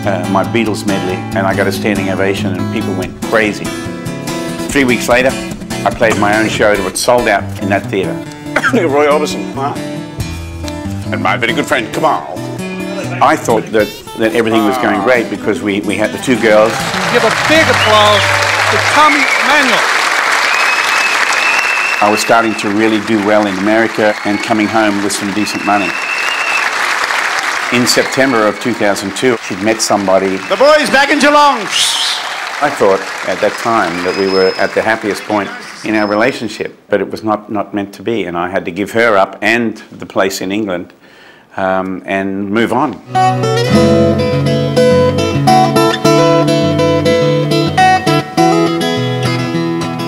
my Beatles medley, and I got a standing ovation and people went crazy. 3 weeks later, I played my own show that sold out in that theatre. Roy Orbison, huh? And my very good friend Kamal. I thought that everything was going great because we had the two girls. Give a big applause to Tommy Emmanuel. I was starting to really do well in America and coming home with some decent money. In September of 2002, she'd met somebody. The boys back in Geelong! I thought at that time that we were at the happiest point in our relationship, but it was not meant to be, and I had to give her up and the place in England and move on.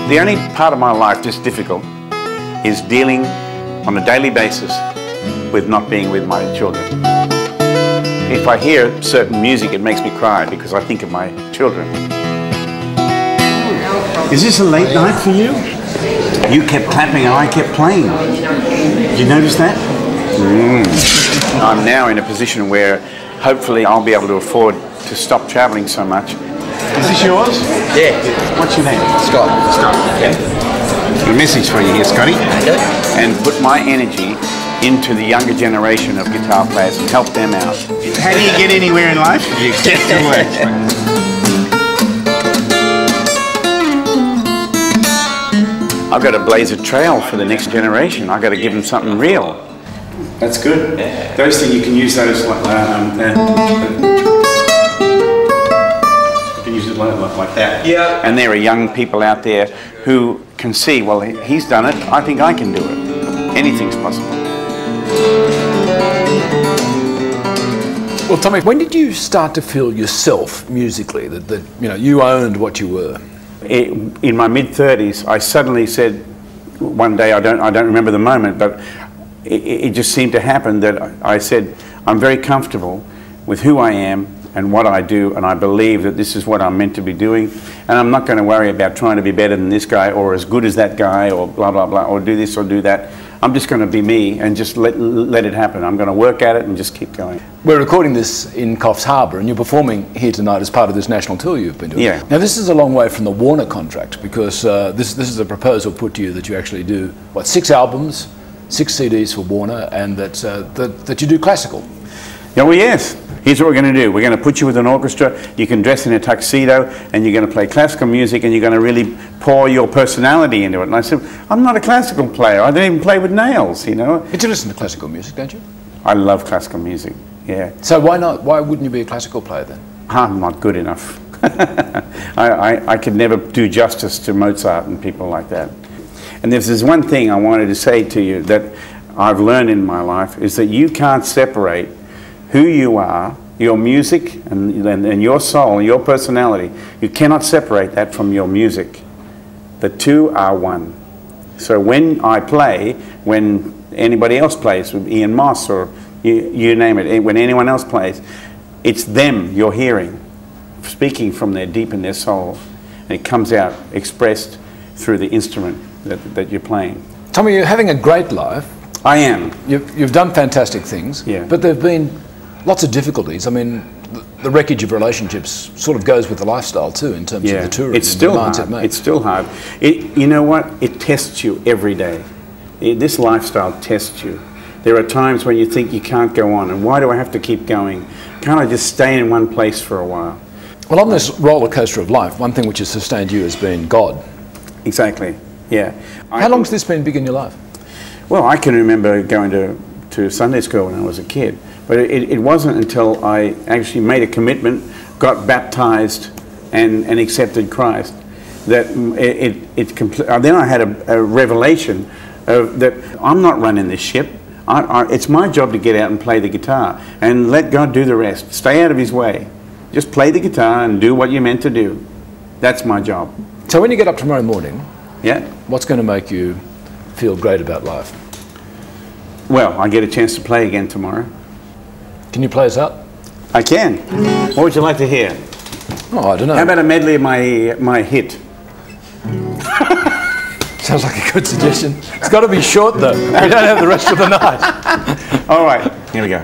The only part of my life that's difficult is dealing on a daily basis with not being with my children. If I hear certain music, it makes me cry because I think of my children. Is this a late night for you? You kept clapping and I kept playing. Did you notice that? I'm now in a position where hopefully I'll be able to afford to stop travelling so much. Is this yours? Yeah. What's your name? Scott. Scott, okay. A message for you here, Scotty. Okay. And put my energy into the younger generation of guitar players and help them out. How do you get anywhere in life? You get to work. I've got to blaze a trail for the next generation. I've got to give them something real. That's good. Yeah. Those things, you can use those like like that. Yeah. And there are young people out there who can see, well, he's done it, I think I can do it. Anything's possible. Well, Tommy, when did you start to feel yourself musically, that you know, you owned what you were? In my mid-30s, I suddenly said, one day, I don't remember the moment, but it just seemed to happen that I said, I'm very comfortable with who I am and what I do, and I believe that this is what I'm meant to be doing, and I'm not going to worry about trying to be better than this guy or as good as that guy or blah, blah, blah, or do this or do that. I'm just going to be me and just let it happen. I'm going to work at it and just keep going. We're recording this in Coffs Harbour, and you're performing here tonight as part of this national tour you've been doing. Yeah. Now, this is a long way from the Warner contract, because this is a proposal put to you that you actually do, what, 6 albums, 6 CDs for Warner, and that you do classical. Yeah, well, yes. Here's what we're going to do. We're going to put you with an orchestra. You can dress in a tuxedo, and you're going to play classical music, and you're going to really pour your personality into it. And I said, I'm not a classical player. I don't even play with nails, you know. But you listen to classical music, don't you? I love classical music, yeah. So why not? Why wouldn't you be a classical player then? I'm not good enough. I could never do justice to Mozart and people like that. And if there's one thing I wanted to say to you that I've learned in my life, is that you can't separate who you are, your music, and your soul, your personality. You cannot separate that from your music. The two are one. So when I play, when anybody else plays, with Ian Moss or you name it, when anyone else plays, it's them you're hearing, speaking from their deep in their soul. And it comes out expressed through the instrument that you're playing. Tommy, you're having a great life. I am. You've done fantastic things, yeah. But there have been lots of difficulties. I mean, the wreckage of relationships sort of goes with the lifestyle too, in terms of the touring. It's still hard. It's still hard. You know what? It tests you every day. This lifestyle tests you. There are times when you think you can't go on, and why do I have to keep going? Can't I just stay in one place for a while? Well, on this roller coaster of life, one thing which has sustained you has been God. Exactly. Yeah. How long's this been big in your life? Well, I can remember going to Sunday school when I was a kid. But it wasn't until I actually made a commitment, got baptized, and accepted Christ, that then I had a revelation of that I'm not running this ship. It's my job to get out and play the guitar and let God do the rest. Stay out of His way. Just play the guitar and do what you're meant to do. That's my job. So when you get up tomorrow morning, yeah, what's going to make you feel great about life? Well, I get a chance to play again tomorrow. Can you play us out? I can. What would you like to hear? Oh, I don't know. How about a medley of my hit? Sounds like a good suggestion. It's got to be short though. We don't have the rest of the night. All right, here we go.